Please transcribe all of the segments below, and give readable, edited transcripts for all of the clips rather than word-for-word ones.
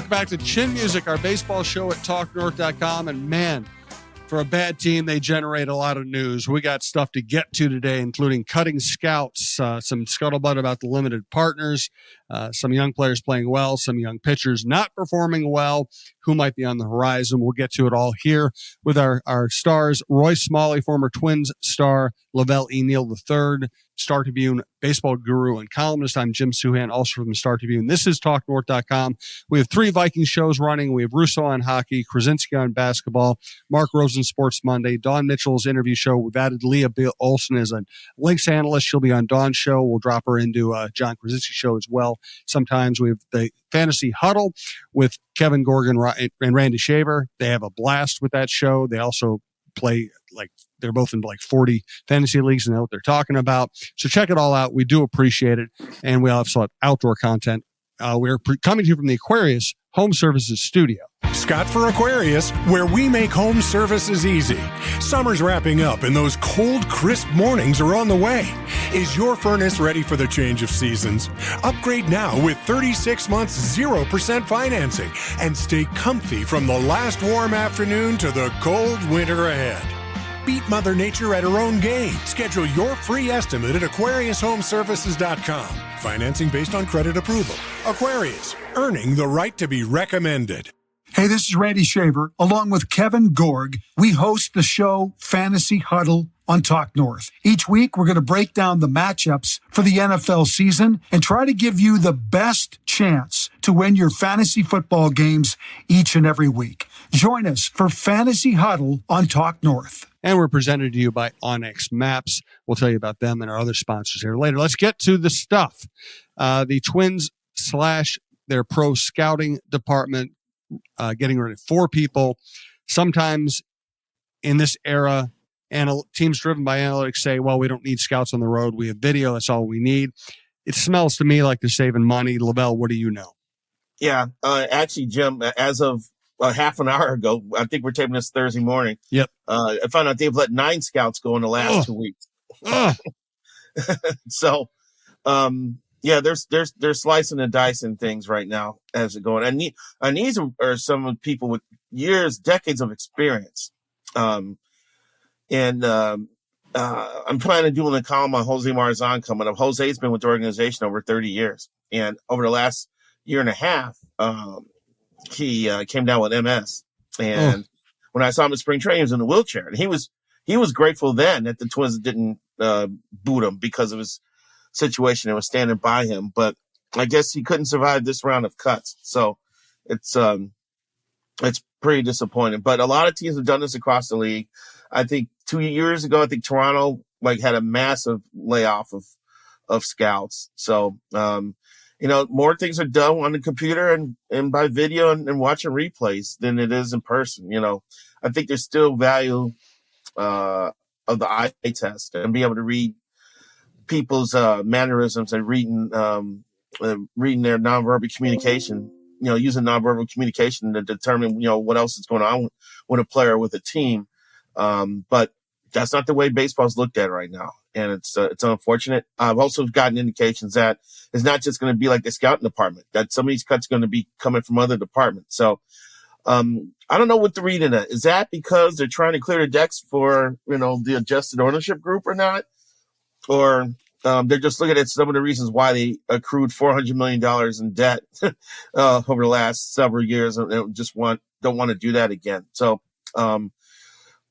Welcome back to Chin Music, our baseball show at TalkNorth.com. And man, for a bad team, they generate a lot of news. We got stuff to get to today, including cutting scouts, some scuttlebutt about the limited partners, some young players playing well, some young pitchers not performing well, who might be on the horizon. We'll get to it all here with our stars, Roy Smalley, former Twins star, LaVelle Neal III, Star Tribune baseball guru and columnist. I'm Jim Souhan, also from the Star Tribune. This is TalkNorth.com. We have 3 Viking shows running. We have Russo on hockey, Krasinski on basketball, Mark Rosen Sports Monday, Dawn Mitchell's interview show. We've added Leah Olson as a Lynx analyst. She'll be on Dawn's show. We'll drop her into John Krasinski's show as well. Sometimes we have the Fantasy Huddle with Kevin Gorgan and Randy Shaver. They have a blast with that show. They also play they're both in 40 fantasy leagues and know what they're talking about. So check it all out. We do appreciate it. And we also have outdoor content. We're coming to you from the Aquarius Home Services Studio. Scott for Aquarius, where we make home services easy. Summer's wrapping up and those cold, crisp mornings are on the way. Is your furnace ready for the change of seasons? Upgrade now with 36 months 0% financing and stay comfy from the last warm afternoon to the cold winter ahead. Beat Mother Nature at her own game. Schedule your free estimate at AquariusHomeservices.com. Financing based on credit approval. Aquarius, earning the right to be recommended. Hey, this is Randy Shaver. Along with Kevin Gorg, we host the show Fantasy Huddle on Talk North. Each week, we're going to break down the matchups for the NFL season and try to give you the best chance to win your fantasy football games each and every week. Join us for Fantasy Huddle on Talk North. And we're presented to you by Onyx Maps. We'll tell you about them and our other sponsors here later. Let's get to the stuff. The Twins / their pro scouting department getting rid of 4 people. Sometimes in this era, teams driven by analytics say, well, we don't need scouts on the road. We have video. That's all we need. It smells to me like they're saving money. LaVelle, what do you know? Yeah, actually, Jim, as of half an hour ago, I think we're taping this Thursday morning. Yep. I found out they've let 9 scouts go in the last 2 weeks. So, yeah, they're slicing and dicing things right now as it going. And these are some people with decades of experience. I'm planning on doing a column on Jose Marzan coming up. Jose's been with the organization over 30 years. And over the last year and a half, he came down with MS. And when I saw him in spring training, he was in a wheelchair. And he was grateful then that the Twins didn't boot him because of his situation and was standing by him. But I guess he couldn't survive this round of cuts. So it's pretty disappointing. But a lot of teams have done this across the league. I think 2 years ago, I think Toronto had a massive layoff of scouts. So more things are done on the computer and by video and watching replays than it is in person. I think there's still value of the eye test and be able to read people's mannerisms and reading their nonverbal communication. Using nonverbal communication to determine what else is going on with a player, with a team. But that's not the way baseball is looked at right now. And it's unfortunate. I've also gotten indications that it's not just going to be like the scouting department, that some of these cuts are going to be coming from other departments. So, I don't know what to read in that. Is that because they're trying to clear the decks for, the adjusted ownership group or not? Or, they're just looking at some of the reasons why they accrued $400 million in debt, over the last several years and don't want to do that again. So,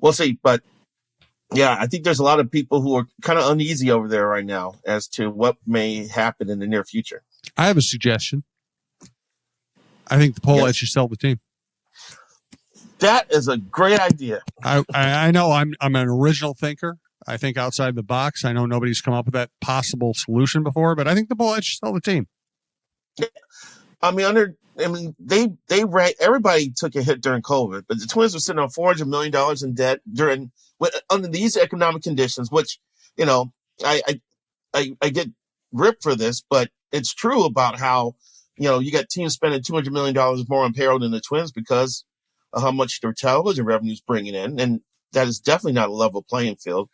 we'll see. But yeah, I think there's a lot of people who are kind of uneasy over there right now as to what may happen in the near future. I have a suggestion. I think the Pohlads should sell the team. That is a great idea. I know I'm an original thinker. I think outside the box. I know nobody's come up with that possible solution before, but I think the Pohlads should sell the team. Everybody took a hit during COVID, but the Twins were sitting on $400 million in debt under these economic conditions, which, I get ripped for this, but it's true about how, you got teams spending $200 million more on payroll than the Twins because of how much their television revenue's bringing in. And that is definitely not a level playing field.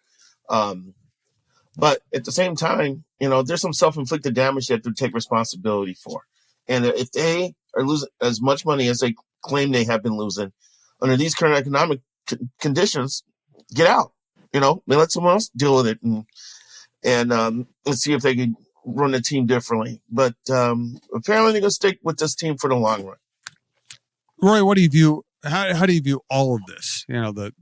But at the same time, there's some self-inflicted damage that they take responsibility for. And if they are losing as much money as they claim they have been losing under these current economic conditions, get out. Let someone else deal with it, and let's see if they can run the team differently. But apparently they're going to stick with this team for the long run. Roy, what do you view? How do you view all of this? The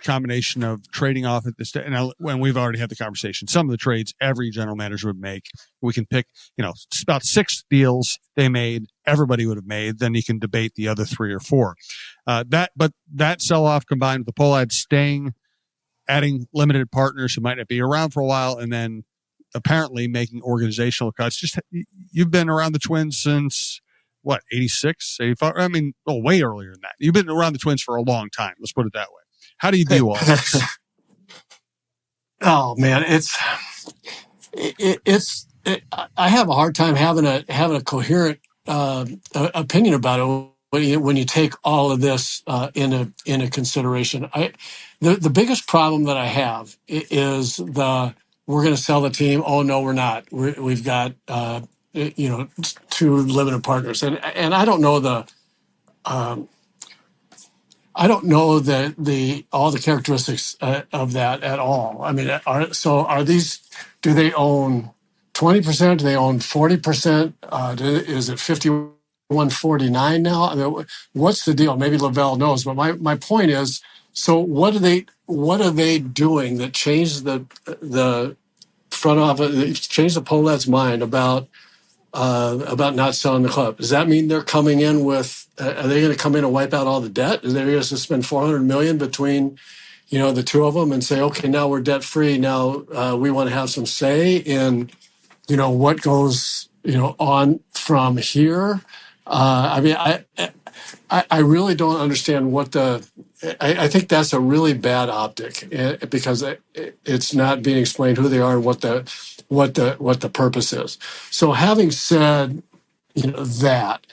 combination of trading off at this, and when we've already had the conversation, some of the trades every general manager would make, we can pick, it's about 6 deals they made, everybody would have made. Then you can debate the other 3 or 4. But that sell-off combined with the Pohlads staying, adding limited partners who might not be around for a while, and then apparently making organizational cuts. Just, you've been around the Twins since, 86, 85? I mean, way earlier than that. You've been around the Twins for a long time. Let's put it that way. How do you view all this? Oh man, I have a hard time having a coherent opinion about it when you take all of this into consideration. The biggest problem that I have is we're going to sell the team. Oh no, we're not. We've got 2 limited partners, and I don't know all the characteristics of that at all. I mean, are these? Do they own 20%? Do they own 40%? Is it 51-49 now? I mean, what's the deal? Maybe LaVelle knows, but my point is, so what are they doing that changed the front office, changed the Pohlads' mind about not selling the club? Does that mean they're coming in with? Are they going to come in and wipe out all the debt? Is they going to spend $400 million between, the 2 of them and say, okay, now we're debt free. Now we want to have some say in, what goes, on from here. I really don't understand what I think that's a really bad optic because it's not being explained who they are and what the purpose is. So having said, that,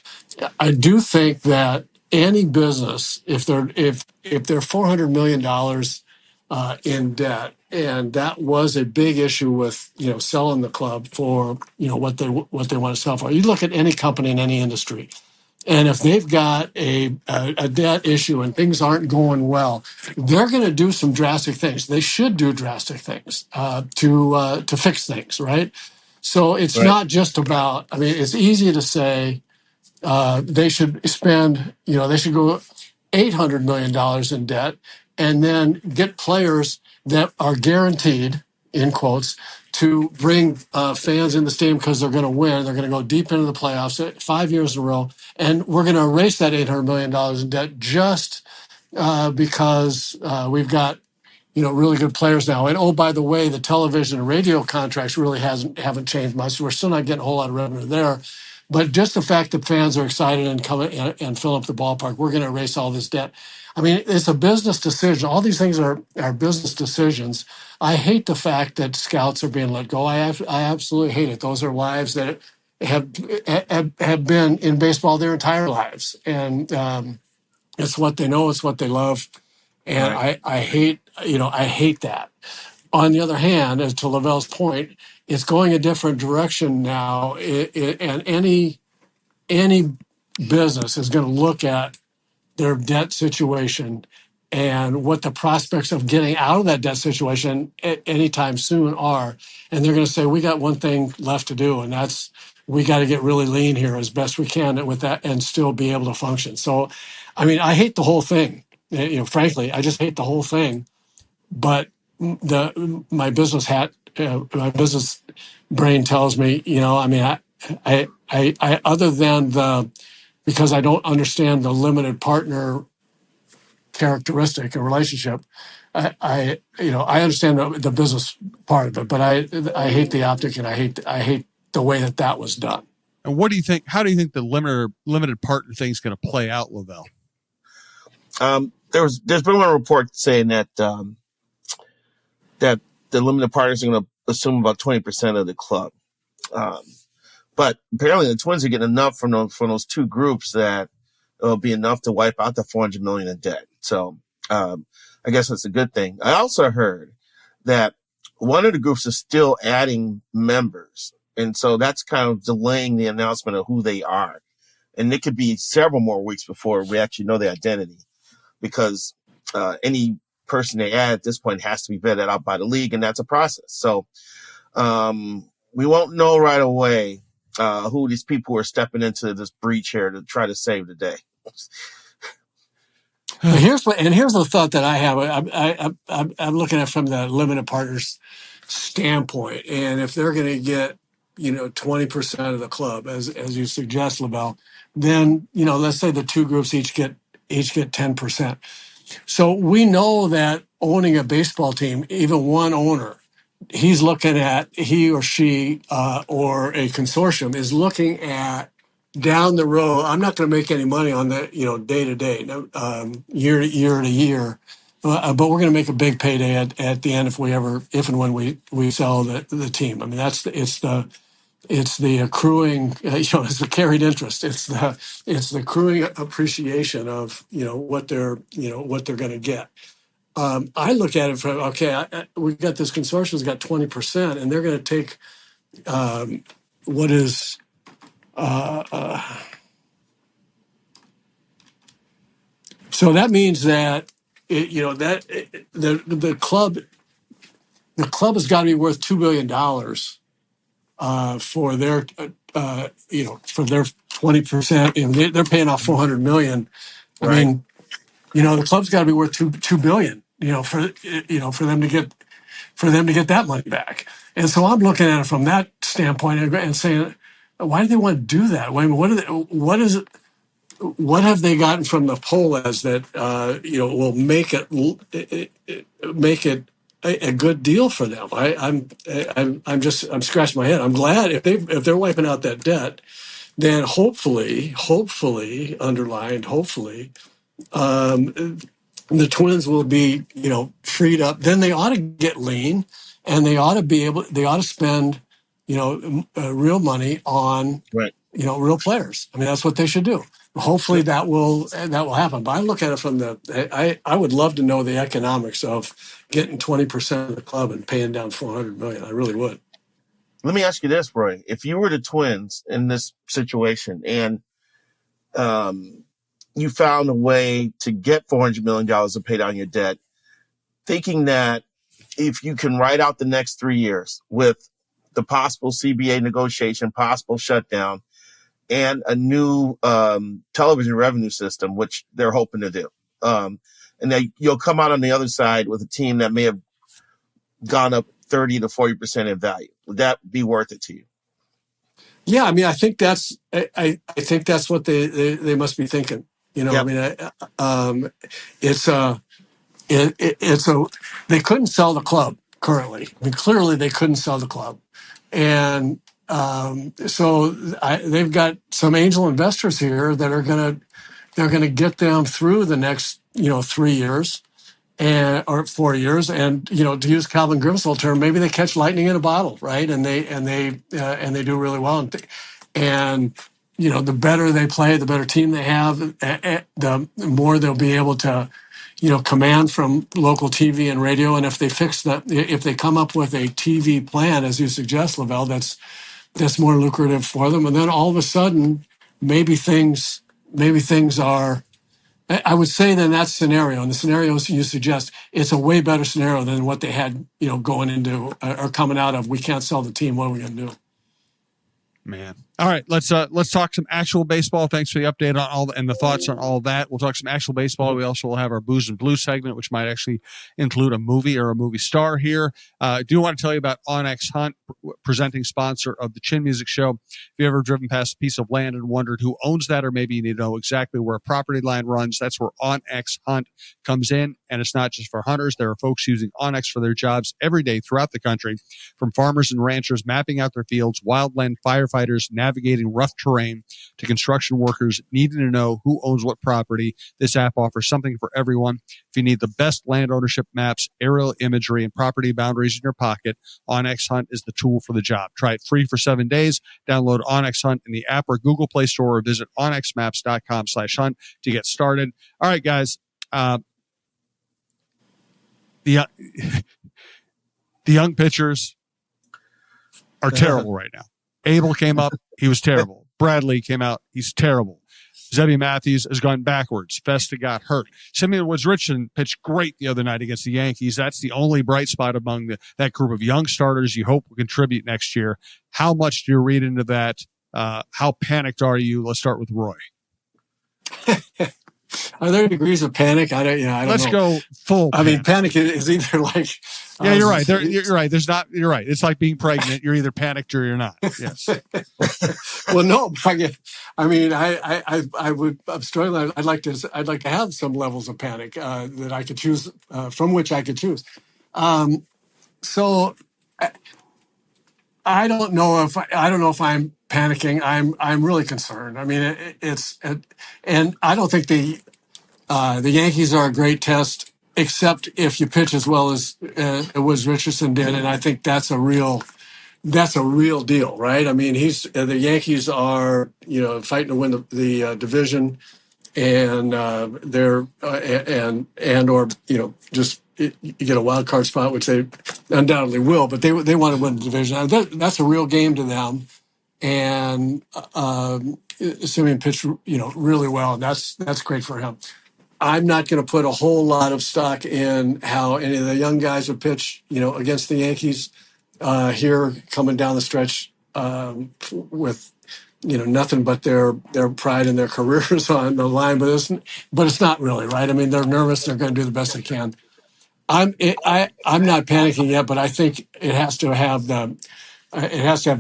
I do think that any business, if they're $400 million in debt, and that was a big issue with selling the club for what they want to sell for. You look at any company in any industry, and if they've got a debt issue and things aren't going well, they're going to do some drastic things. They should do drastic things to fix things, right? So it's not just about. I mean, it's easy to say they should spend. They should go $800 million in debt and then get players that are guaranteed, in quotes, to bring fans in the stadium because they're going to win. They're going to go deep into the playoffs 5 years in a row. And we're going to erase that $800 million in debt just because we've got, really good players now. And oh, by the way, the television and radio contracts really haven't changed much. So we're still not getting a whole lot of revenue there. But just the fact that fans are excited and come and fill up the ballpark, we're going to erase all this debt. I mean, it's a business decision. All these things are business decisions. I hate the fact that scouts are being let go. I absolutely hate it. Those are lives that have been in baseball their entire lives, and it's what they know. It's what they love, and right. I hate that. On the other hand, as to LaVelle's point, it's going a different direction now, and any business is going to look at their debt situation and what the prospects of getting out of that debt situation anytime soon are. And they're going to say, we got one thing left to do, and that's we got to get really lean here as best we can with that and still be able to function. So, I mean, I hate the whole thing. Frankly, I just hate the whole thing. But my business brain tells me, I other than because I don't understand the limited partner characteristic and relationship, I understand the business part of it, but I hate the optic and I hate the way that was done. And what do you think? How do you think the limited partner thing is going to play out, LaVelle? There's been one report saying that that the limited partners are going to assume about 20% of the club. But apparently the Twins are getting enough from those 2 groups that it'll be enough to wipe out the $400 million in debt. So I guess that's a good thing. I also heard that one of the groups is still adding members. And so that's kind of delaying the announcement of who they are. And it could be several more weeks before we actually know the identity, because any person they add at this point has to be vetted out by the league, and that's a process. So we won't know right away who these people are stepping into this breach here to try to save the day. Here's the thought that I have. I'm looking at it from the limited partners standpoint, and if they're going to get 20% of the club, as you suggest, LaVelle, then let's say the two groups each get 10%. So we know that owning a baseball team, even one owner, he or she or a consortium is looking at down the road. I'm not going to make any money on that, day to day, year to year, but we're going to make a big payday at the end if and when we sell the team. I mean, it's the accruing, it's the carried interest. It's the accruing appreciation of what they're going to get. I look at it from, we've got this consortium's got 20%, and they're going to take what is so that means that the club has got to be worth $2 billion for their for their 20%, and they're paying off $400 million. I mean, the club's got to be worth $2 billion, for them to get that money back. And so I'm looking at it from that standpoint and saying, why do they want to do that? I mean, what have they gotten from the Pohlads that will make it a good deal for them? I'm scratching my head. I'm glad if they're wiping out that debt, then hopefully, the Twins will be freed up. Then they ought to get lean, and they ought to spend real money on real players. I mean, that's what they should do. Hopefully that will happen. But I look at it from I would love to know the economics of getting 20% of the club and paying down $400 million. I really would. Let me ask you this, Roy. If you were the Twins in this situation and you found a way to get $400 million to pay down your debt, thinking that if you can ride out the next 3 years with the possible CBA negotiation, possible shutdown, and a new television revenue system, which they're hoping to do, and then you'll come out on the other side with a team that may have gone up 30 to 40% in value. Would that be worth it to you? Yeah, I mean, I think that's what they must be thinking. Yep. I mean, they couldn't sell the club currently. I mean, clearly they couldn't sell the club, and so they've got some angel investors here that are they're gonna get them through the next 3 years or 4 years, and to use Calvin Grimswell term, maybe they catch lightning in a bottle, right? And they do really well, and the better they play, the better team they have, the more they'll be able to command from local TV and radio. And if they come up with a TV plan, as you suggest, LaVelle, that's more lucrative for them, and then all of a sudden, maybe things are. I would say then that scenario, and the scenarios you suggest, it's a way better scenario than what they had, going into or coming out of. We can't sell the team. What are we going to do? Man. All right, let's talk some actual baseball. Thanks for the update on and the thoughts on all that. We'll talk some actual baseball. We also will have our Booze and Blues segment, which might actually include a movie or a movie star here. I do want to tell you about Onyx Hunt, presenting sponsor of the Chin Music Show. If you've ever driven past a piece of land and wondered who owns that, or maybe you need to know exactly where a property line runs, that's where Onyx Hunt comes in. And it's not just for hunters. There are folks using Onyx for their jobs every day throughout the country, from farmers and ranchers mapping out their fields, wildland firefighters navigating rough terrain, to construction workers needing to know who owns what property. This app offers something for everyone. If you need the best land ownership maps, aerial imagery, and property boundaries in your pocket, Onyx Hunt is the tool for the job. Try it free for 7 days. Download Onyx Hunt in the app or Google Play Store, or visit onyxmaps.com/hunt to get started. All right, guys. The young pitchers are terrible right now. Abel came up. He was terrible. Bradley came out. He's terrible. Zebby Matthews has gone backwards. Festa got hurt. Simeon Woods-Richardson pitched great the other night against the Yankees. That's the only bright spot among that group of young starters you hope will contribute next year. How much do you read into that? How panicked are you? Let's start with Roy. Are there degrees of panic? I don't know. Let's go full. I mean, panic is either like. Yeah, you're right. You're right. You're right. It's like being pregnant. You're either panicked or you're not. Yes. Well, no. I mean, I'm struggling. I'd like to have some levels of panic that I could choose from which I could choose. So I don't know if I'm panicking. I'm really concerned. I mean, and I don't think the Yankees are a great test, except if you pitch as well as Woods Richardson did, and I think that's a real deal, right? I mean, the Yankees are fighting to win the division, and they're and or just you get a wild card spot, which they undoubtedly will, but they want to win the division. That's a real game to them, and Simeon pitched really well, and that's great for him. I'm not going to put a whole lot of stock in how any of the young guys would pitch, against the Yankees here coming down the stretch with, nothing but their pride and their careers on the line. But it's not really, right? I mean, they're nervous. They're going to do the best they can. I'm not panicking yet, but I think it has to have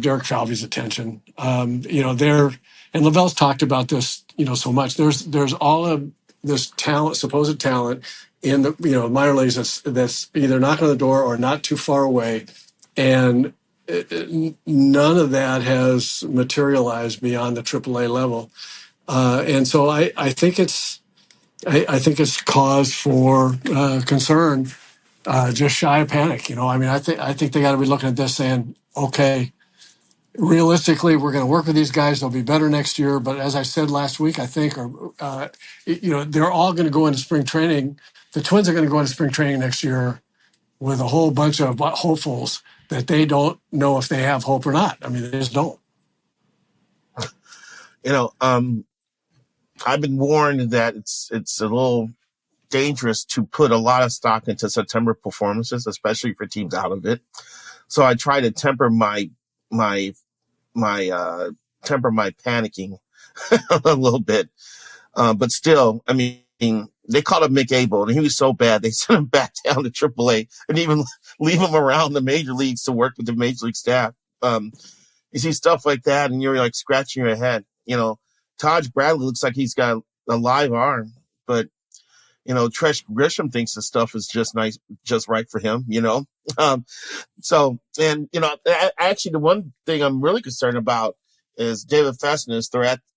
Derek Falvey's attention. And LaVelle's talked about this, so much. There's all of this talent, supposed talent in the minor leagues that's either knocking on the door or not too far away, and none of that has materialized beyond the AAA level. And so I think it's cause for concern, just shy of panic. I mean, I think they got to be looking at this saying, okay, realistically, we're going to work with these guys. They'll be better next year. But as I said last week, I think, they're all going to go into spring training. The Twins are going to go into spring training next year with a whole bunch of hopefuls that they don't know if they have hope or not. I mean, they just don't. I've been warned that it's a little dangerous to put a lot of stock into September performances, especially for teams out of it. So I try to temper my panicking a little bit. But still, I mean, they called up Mick Abel, and he was so bad they sent him back down to AAA and even leave him around the major leagues to work with the major league staff. You see stuff like that, and you're like scratching your head. Taj Bradley looks like he's got a live arm, but Tresh Grisham thinks the stuff is just nice, just right for him. Actually, the one thing I'm really concerned about is David Fessner's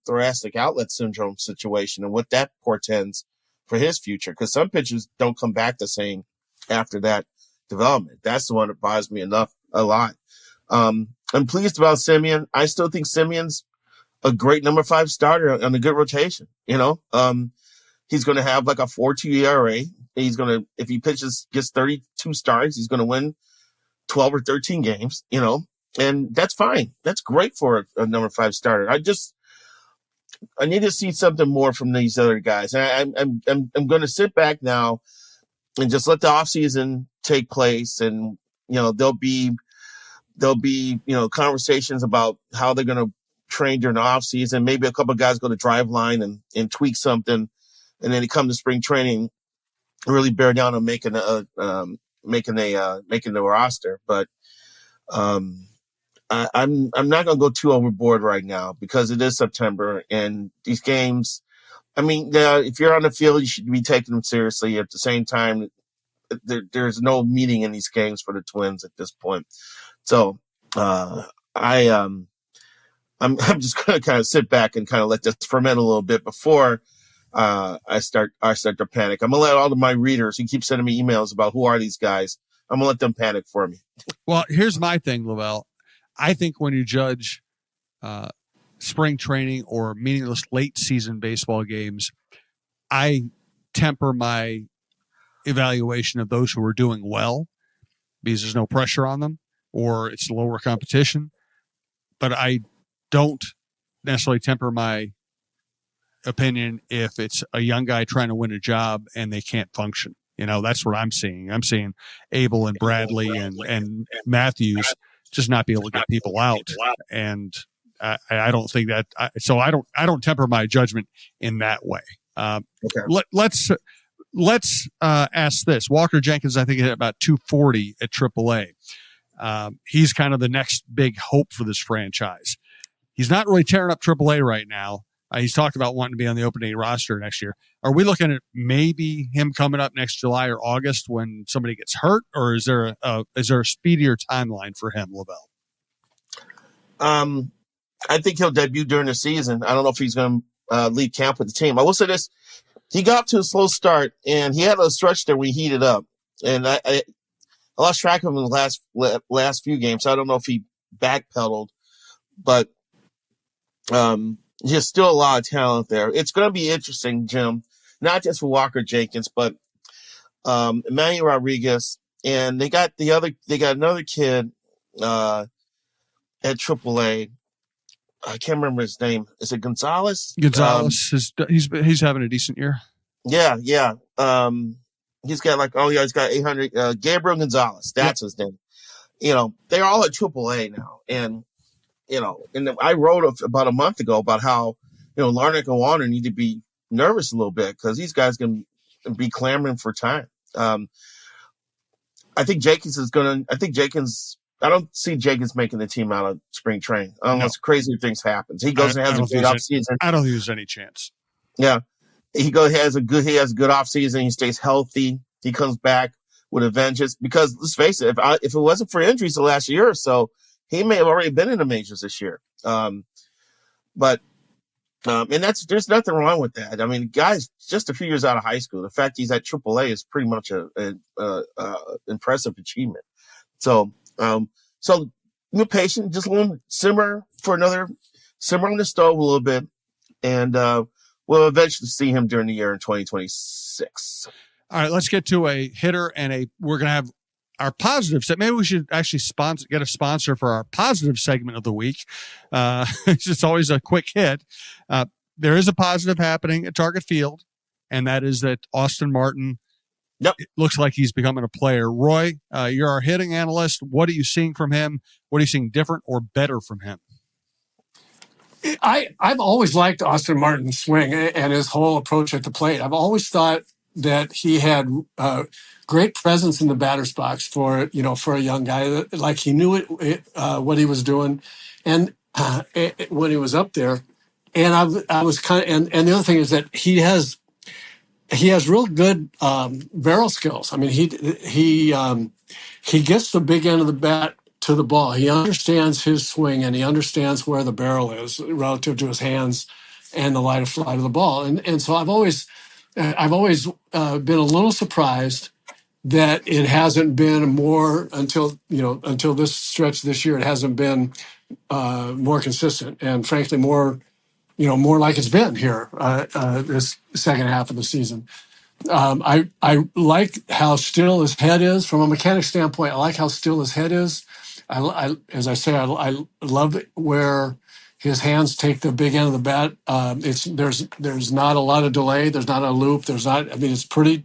thoracic outlet syndrome situation and what that portends for his future. Because some pitchers don't come back the same after that development. That's the one that bothers me a lot. I'm pleased about Simeon. I still think Simeon's a great number 5 starter on a good rotation. He's going to have like a 4.2 ERA. He's going to, if he gets 32 starts, he's going to win 12 or 13 games, and that's fine. That's great for a number 5 starter. I need to see something more from these other guys. And I'm going to sit back now and just let the offseason take place. And, there'll be conversations about how they're going to train during the offseason. Maybe a couple of guys go to drive line and tweak something. And then they come to spring training, really bear down on making the roster. But I'm not going to go too overboard right now because it is September and these games. I mean, if you're on the field, you should be taking them seriously. At the same time, there's no meaning in these games for the Twins at this point. So I'm just going to kind of sit back and kind of let this ferment a little bit before I start to panic. I'm gonna let all of my readers who keep sending me emails about who are these guys, I'm gonna let them panic for me. Well, here's my thing, LaVelle. I think when you judge spring training or meaningless late season baseball games, I temper my evaluation of those who are doing well because there's no pressure on them or it's lower competition. But I don't necessarily temper my opinion if it's a young guy trying to win a job and they can't function. That's what I'm seeing. I'm seeing Abel and Bradley and Matthews just not be able to get people out. And I don't think that. So I don't temper my judgment in that way. Okay. Let's ask this. Walker Jenkins, I think, hit about 240 at AAA. He's kind of the next big hope for this franchise. He's not really tearing up AAA right now. He's talked about wanting to be on the opening roster next year. Are we looking at maybe him coming up next July or August when somebody gets hurt, or is there a speedier timeline for him, LaVelle? I think he'll debut during the season. I don't know if he's going to leave camp with the team. I will say this: he got to a slow start, and he had a stretch there where he heated up, and I lost track of him in the last few games. So I don't know if he backpedaled, but there's still a lot of talent there. It's going to be interesting, Jim, not just for Walker Jenkins, but Emmanuel Rodriguez, and they got another kid at AAA. I can't remember his name. Is it Gonzalez? Gonzalez he's having a decent year. Yeah. He's got he's got 800. Gabriel Gonzalez, that's his name. They're all at AAA now, and I wrote about a month ago about how, Larnach and Warner need to be nervous a little bit because these guys can be clamoring for time. I think Jenkins I don't see Jenkins making the team out of spring training unless crazy things happen. He goes and has a good offseason. I don't think there's any chance. Yeah. He has a good offseason. He stays healthy. He comes back with a vengeance because let's face it, if it wasn't for injuries the last year or so, he may have already been in the majors this year. And there's nothing wrong with that. I mean, guy's just a few years out of high school. The fact he's at AAA is pretty much an impressive achievement. So be patient, just let him simmer on the stove a little bit, and we'll eventually see him during the year in 2026. All right, let's get to a hitter we're going to have our positive set. Maybe we should actually get a sponsor for our positive segment of the week. It's always a quick hit. There is a positive happening at Target Field, and that is that Austin Martin, it looks like he's becoming a player. Roy, you're our hitting analyst. What are you seeing from him? What are you seeing different or better from him? I've always liked Austin Martin's swing and his whole approach at the plate. I've always thought that he had great presence in the batter's box for a young guy. Like he knew what he was doing, and when he was up there, and I was kind of, and the other thing is that he has real good barrel skills. I mean, he gets the big end of the bat to the ball. He understands his swing and he understands where the barrel is relative to his hands and the line of flight of the ball. And so I've always been a little surprised that it hasn't been more until this stretch this year. It hasn't been more consistent and frankly more like it's been here this second half of the season. I like how still his head is from a mechanic standpoint. I like how still his head is. As I say, I love where his hands take the big end of the bat. There's not a lot of delay. There's not a loop. It's pretty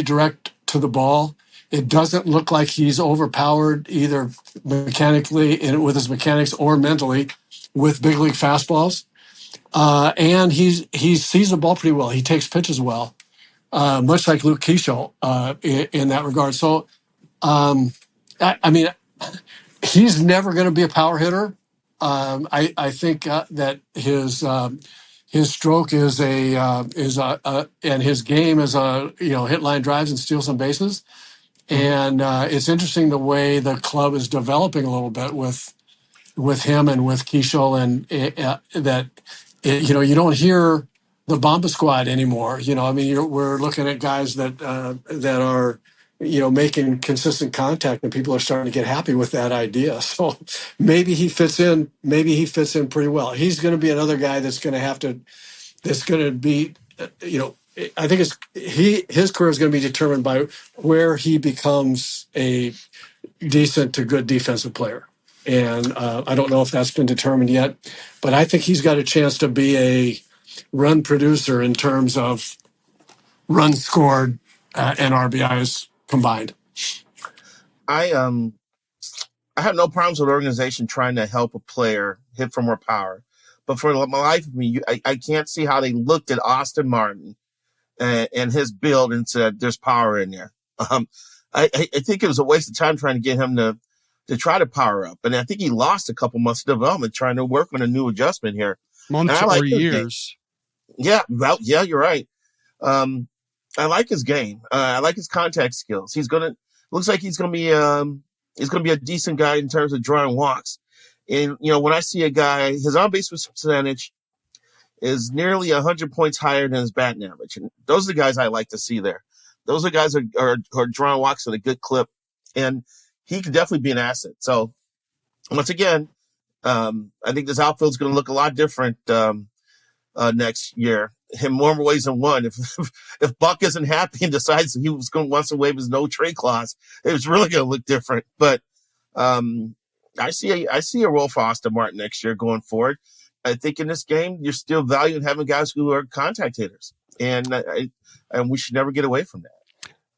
direct to the ball. It doesn't look like he's overpowered either mechanically with his mechanics or mentally with big league fastballs. And he sees the ball pretty well. He takes pitches well, much like Luke Keeschel in that regard. So, he's never going to be a power hitter. I think that his stroke is and his game is hit line drives and steal some bases. And it's interesting the way the club is developing a little bit with him and with Keeschel, and you don't hear the Bomba Squad anymore. We're looking at guys that are making consistent contact, and people are starting to get happy with that idea. So maybe he fits in. Maybe he fits in pretty well. He's going to be another guy that's going to be. I think his career is going to be determined by where he becomes a decent to good defensive player. And I don't know if that's been determined yet, but I think he's got a chance to be run producer in terms of runs scored and RBIs combined. I have no problems with organization trying to help a player hit for more power, but for the life of me, I can't see how they looked at Austin Martin and his build and said, "There's power in there." I think it was a waste of time trying to get him to try to power up, and I think he lost a couple months of development trying to work on a new adjustment here. Months or years. Yeah, well, yeah, you're right. I like his game. I like his contact skills. Looks like he's gonna be a decent guy in terms of drawing walks. And when I see a guy, his on-base percentage is nearly 100 points higher than his batting average, and those are the guys I like to see there. Those are guys who are drawing walks at a good clip, and he could definitely be an asset. So once again, I think this outfield's going to look a lot different next year in more ways than one. If Buck isn't happy and decides he wants to waive his no trade clause, it's really going to look different. But I see a role for Austin Martin next year going forward. I think in this game, you're still valuing having guys who are contact hitters, and we should never get away from that.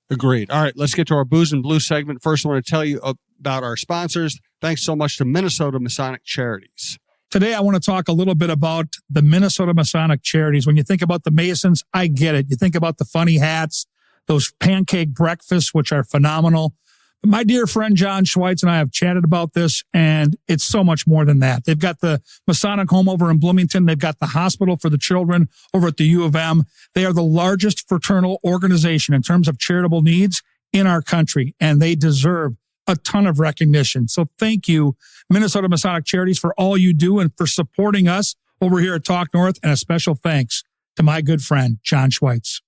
Agreed. All right, let's get to our Booze and Blue segment. First, I want to tell you about our sponsors. Thanks so much to Minnesota Masonic Charities. Today, I want to talk a little bit about the Minnesota Masonic Charities. When you think about the Masons, I get it. You think about the funny hats, those pancake breakfasts, which are phenomenal. But my dear friend John Schweitz and I have chatted about this, and it's so much more than that. They've got the Masonic home over in Bloomington. They've got the hospital for the children over at the U of M. They are the largest fraternal organization in terms of charitable needs in our country, and they deserve a ton of recognition. So thank you, Minnesota Masonic Charities, for all you do and for supporting us over here at Talk North, and a special thanks to my good friend, John Schweitz.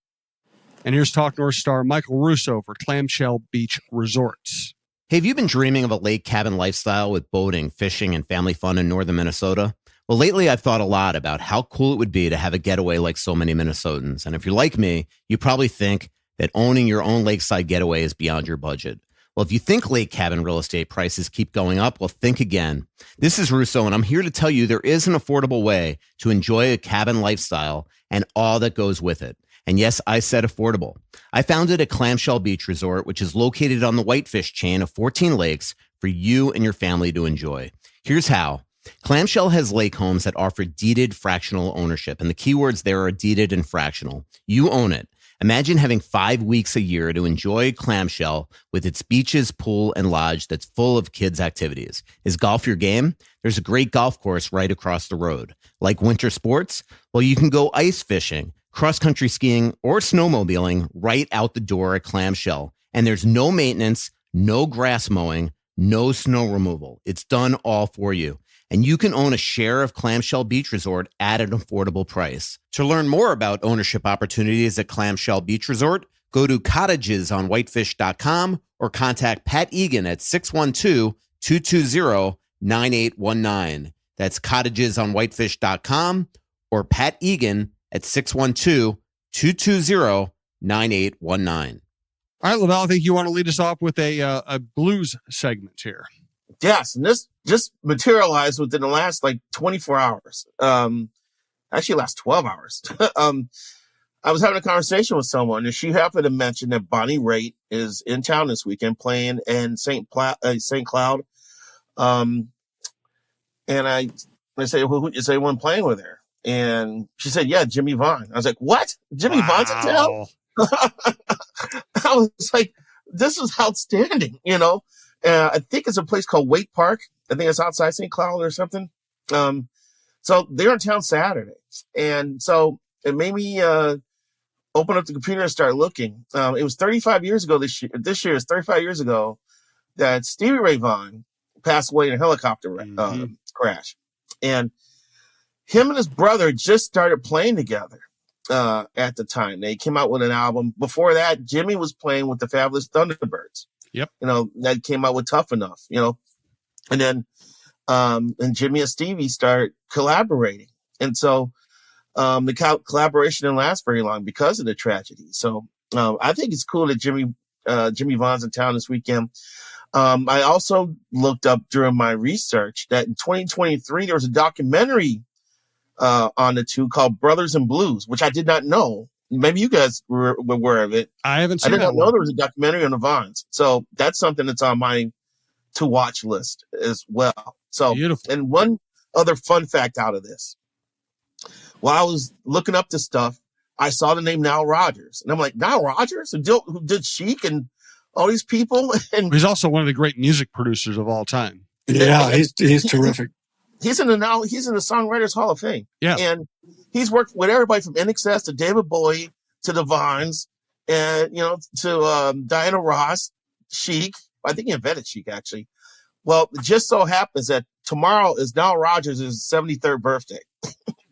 And here's Talk North star Michael Russo for Clamshell Beach Resorts. Hey, have you been dreaming of a lake cabin lifestyle with boating, fishing, and family fun in northern Minnesota? Well, lately I've thought a lot about how cool it would be to have a getaway like so many Minnesotans. And if you're like me, you probably think that owning your own lakeside getaway is beyond your budget. Well, if you think lake cabin real estate prices keep going up, well, think again. This is Russo, and I'm here to tell you there is an affordable way to enjoy a cabin lifestyle and all that goes with it. And yes, I said affordable. I founded a Clamshell Beach Resort, which is located on the Whitefish chain of 14 lakes for you and your family to enjoy. Here's how. Clamshell has lake homes that offer deeded fractional ownership, and the keywords there are deeded and fractional. You own it. Imagine having 5 weeks a year to enjoy Clamshell with its beaches, pool, and lodge that's full of kids' activities. Is golf your game? There's a great golf course right across the road. Like winter sports? Well, you can go ice fishing, cross-country skiing, or snowmobiling right out the door at Clamshell. And there's no maintenance, no grass mowing, no snow removal. It's done all for you. And you can own a share of Clamshell Beach Resort at an affordable price. To learn more about ownership opportunities at Clamshell Beach Resort, go to cottagesonwhitefish.com or contact Pat Egan at 612-220-9819. That's cottagesonwhitefish.com or Pat Egan at 612-220-9819. All right, LaVelle, I think you want to lead us off with a blues segment here. Yes, and this just materialized within the last 24 hours. Actually, last 12 hours. I was having a conversation with someone, and she happened to mention that Bonnie Raitt is in town this weekend playing in St. Cloud. And I say, well, is anyone playing with her? And she said, yeah, Jimmy Vaughn. I was like, what? Jimmy Vaughn's in town? I was like, this is outstanding, I think it's a place called Waite Park. I think it's outside St. Cloud or something. So they're in town Saturday. And so it made me open up the computer and start looking. It was 35 years ago this year is 35 years ago that Stevie Ray Vaughan passed away in a helicopter crash. And him and his brother just started playing together at the time. They came out with an album. Before that, Jimmy was playing with the Fabulous Thunderbirds. Yep. That came out with Tough Enough, and then and Jimmy and Stevie start collaborating. And so the collaboration didn't last very long because of the tragedy. So I think it's cool that Jimmy Vaughn's in town this weekend. I also looked up during my research that in 2023, there was a documentary on the two called Brothers in Blues, which I did not know. Maybe you guys were aware of it. I haven't I seen did that not know one. there was a documentary on the Vines. So that's something that's on my to watch list as well. So, Beautiful. and one other fun fact out of this. While I was looking up this stuff, I saw the name Nile Rodgers. And I'm like, Nile Rodgers? Who did Chic and all these people? And He's also one of the great music producers of all time. Yeah, he's terrific. he's in the Songwriters Hall of Fame. Yeah. And he's worked with everybody from NXS to David Bowie to the Vines and, to Diana Ross, Chic. I think he invented Chic, actually. Well, it just so happens that tomorrow is Nile Rodgers' 73rd birthday.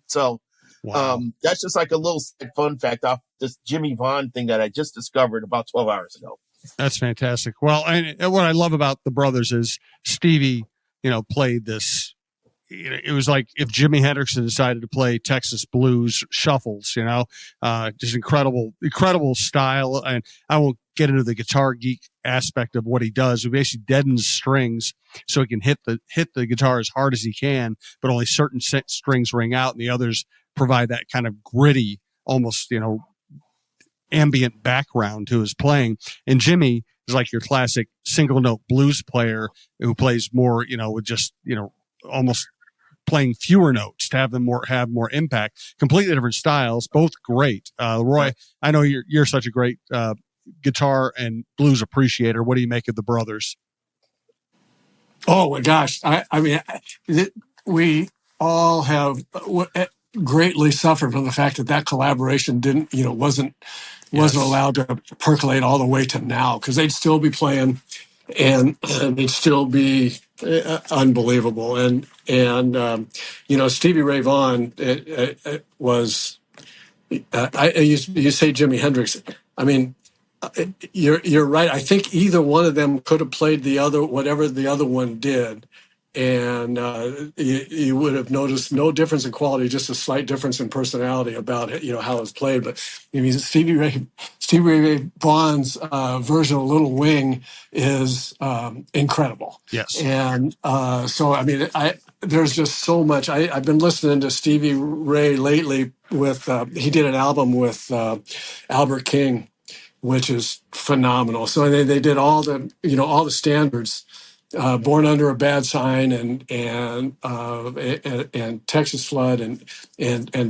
So Wow. that's just like a little fun fact off this Jimmy Vaughn thing that I just discovered about 12 hours ago. That's fantastic. Well, and what I love about the brothers is Stevie, played this. It was like if Jimi Hendrix had decided to play Texas blues shuffles, just incredible style. And I won't get into the guitar geek aspect of what he does. He basically deadens strings so he can hit the guitar as hard as he can, but only certain strings ring out, and the others provide that kind of gritty, almost ambient background to his playing. And Jimmy is like your classic single note blues player who plays more, with just almost playing fewer notes to have more impact. Completely different styles, both great. Roy, I know you're such a great guitar and blues appreciator. What do you make of the brothers? Oh my gosh! I mean, we all have greatly suffered from the fact that collaboration wasn't allowed to percolate all the way to now, because they'd still be playing and they'd still be unbelievable. And Stevie Ray Vaughan was. You say Jimi Hendrix. I mean, you're right. I think either one of them could have played the other, whatever the other one did, and you would have noticed no difference in quality, just a slight difference in personality about it, how it's played. But I mean, Stevie Ray Vaughan's version of Little Wing is incredible. Yes. And so I mean, there's just so much. I've been listening to Stevie Ray lately. With he did an album with Albert King, which is phenomenal. So they did all the standards, Born Under a Bad Sign and Texas Flood and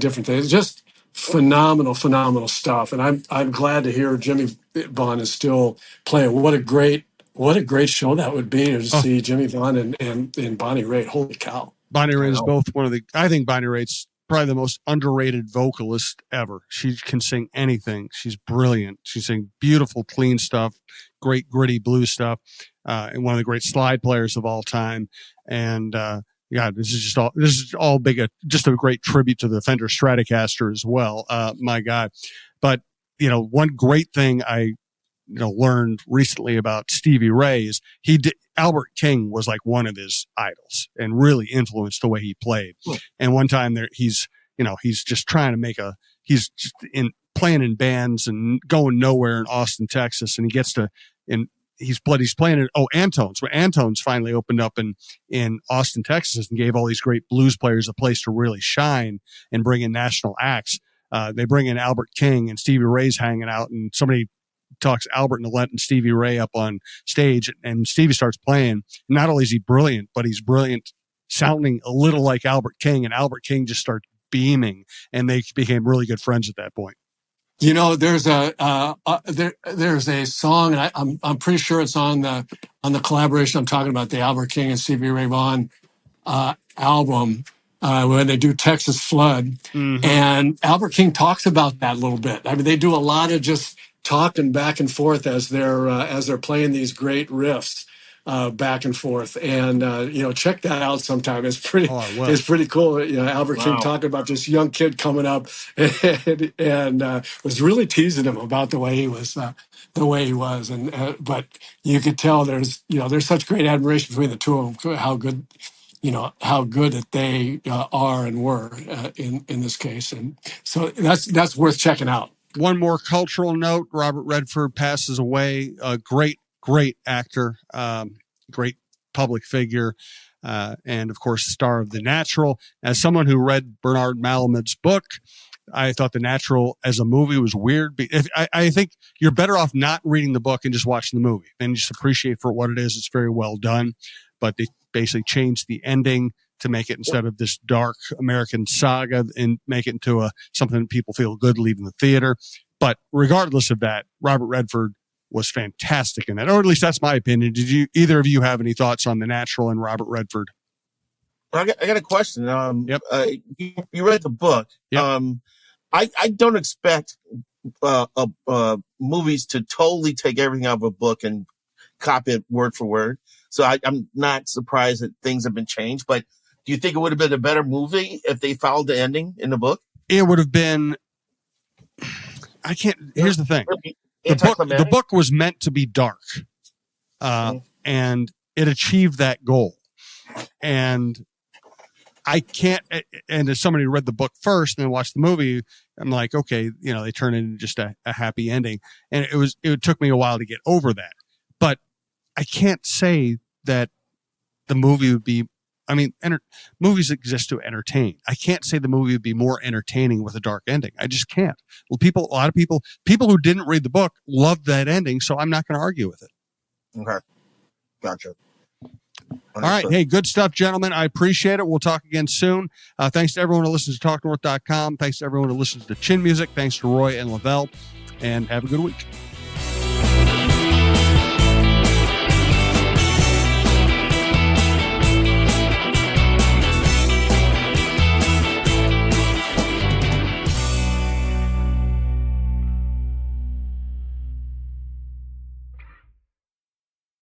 different things. Just phenomenal stuff. And I'm glad to hear Jimmy Vaughn is still playing. What a great show that would be to see Jimmy Vaughn and Bonnie Raitt. Holy cow! Bonnie Raitt is both I think Bonnie Raitt's probably the most underrated vocalist ever. She can sing anything. She's brilliant. She sings beautiful, clean stuff, great gritty blues stuff, and one of the great slide players of all time. And this is all big, just a great tribute to the Fender Stratocaster as well. My God. But one great thing I learned recently about Stevie Ray is Albert King was like one of his idols and really influenced the way he played. And one time he's just trying to he's just playing in bands and going nowhere in Austin, Texas. And he gets to, and he's playing at Antone's, where Antone's finally opened up in Austin, Texas, and gave all these great blues players a place to really shine and bring in national acts. They bring in Albert King, and Stevie Ray's hanging out, and somebody talks Albert Nillette and Stevie Ray up on stage, and Stevie starts playing. Not only is he brilliant, but he's brilliant sounding a little like Albert King, and Albert King just starts beaming, and they became really good friends at that point. There's a song, and I'm pretty sure it's on the collaboration I'm talking about, the Albert King and Stevie Ray Vaughan album, when they do Texas Flood. Mm-hmm. And Albert King talks about that a little bit. I mean, they do a lot of just talking back and forth as they're playing these great riffs back and forth. And check that out sometime. It's pretty cool. Albert King talking about this young kid coming up and was really teasing him about the way he was. And but you could tell there's such great admiration between the two of them, how good that they are and were in this case. And so that's worth checking out. One more cultural note: Robert Redford passes away. A great actor, great public figure. and of course, star of The Natural. As someone who read Bernard Malamud's book, I thought The Natural as a movie was weird. I think you're better off not reading the book and just watching the movie and just appreciate for what it is. It's very well done, but they basically changed the ending to make it, instead of this dark American saga, and make it into something that people feel good leaving the theater. But regardless of that, Robert Redford was fantastic in that, or at least that's my opinion. Did either of you have any thoughts on The Natural and Robert Redford? I got a question. Yep. You read the book. Yep. I don't expect movies to totally take everything out of a book and copy it word for word. So I'm not surprised that things have been changed. But do you think it would have been a better movie if they followed the ending in the book? It would have been. Here's the thing. The book was meant to be dark, and it achieved that goal. And I can't. And as somebody who read the book first and then watched the movie, I'm like, okay, they turn into just a happy ending. And it took me a while to get over that. But I can't say that the movie would be. I mean, movies exist to entertain. I can't say the movie would be more entertaining with a dark ending. I just can't. Well, a lot of people who didn't read the book loved that ending, so I'm not going to argue with it. Okay. Gotcha. All right. Hey, good stuff, gentlemen. I appreciate it. We'll talk again soon. Thanks to everyone who listens to TalkNorth.com. Thanks to everyone who listens to Chin Music. Thanks to Roy and LaVelle. And have a good week.